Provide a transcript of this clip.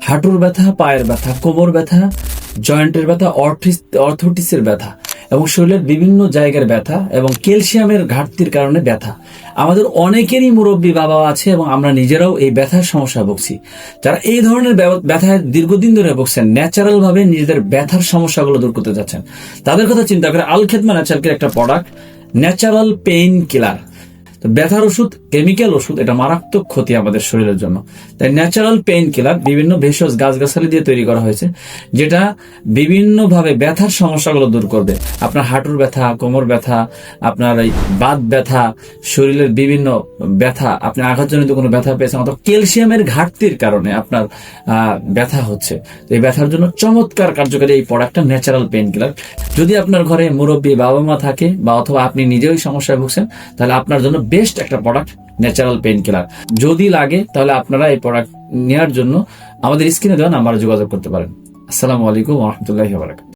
হাঁটুর ব্যথা, পায়ের ব্যথা, কোমর ব্যথা, জয়েন্টের ব্যথা, অর্থোটিসের ব্যথা এবং শরীরের বিভিন্ন জায়গার ব্যথা এবং ক্যালসিয়ামের ঘাটতির কারণে ব্যথা। আমাদের অনেকেরই মুরব্বী বাবা আছে এবং আমরা নিজেরাও এই ব্যথার সমস্যায় ভুগছি। যারা এই ধরনের ব্যথায় দীর্ঘদিন ধরে ভুগছেন, ন্যাচারাল ভাবে নিজেদের ব্যথার সমস্যাগুলো দূর করতে যাচ্ছেন, তাদের কথা চিন্তা করে আল খেদমা ন্যাচারাল একটা প্রোডাক্ট, ন্যাচারাল পেইন কিলার। ব্যথার ওষুধ, কেমিক্যাল ওষুধ, এটা মারাত্মক ক্ষতি আমাদের শরীরের জন্য। তাই ন্যাচারাল পেইন কিলার বিভিন্ন ভেষজ গাছগাছালি দিয়ে তৈরি করা হয়েছে, যেটা বিভিন্নভাবে ব্যথার সমস্যাগুলো দূর করবে। আপনার হাঁটুর ব্যথা, কোমর ব্যথা, আপনার এই বাত ব্যথা, শরীরের বিভিন্ন ব্যথা, আপনি আঘাতজনিত কোনো ব্যথা পেয়েছেন অথবা ক্যালসিয়ামের ঘাটতির কারণে আপনার ব্যথা হচ্ছে, এই ব্যথার জন্য চমৎকার কার্যকারী এই প্রোডাক্টটা ন্যাচারাল পেইন কিলার। যদি আপনার ঘরে মুরব্বী বাবা মা থাকে বা অথবা আপনি নিজেও সমস্যায় ভুগছেন, তাহলে আপনার জন্য বেস্ট একটা প্রোডাক্ট ন্যাচারাল পেইন কিলার। যদি লাগে তাহলে আপনারা এই প্রোডাক্ট নেওয়ার জন্য আমাদের স্ক্রিনে দেওয়া নাম্বারে যোগাযোগ করতে পারেন। আসসালামু আলাইকুম ওয়া রাহমাতুল্লাহি ওয়া বারাকাতুহু।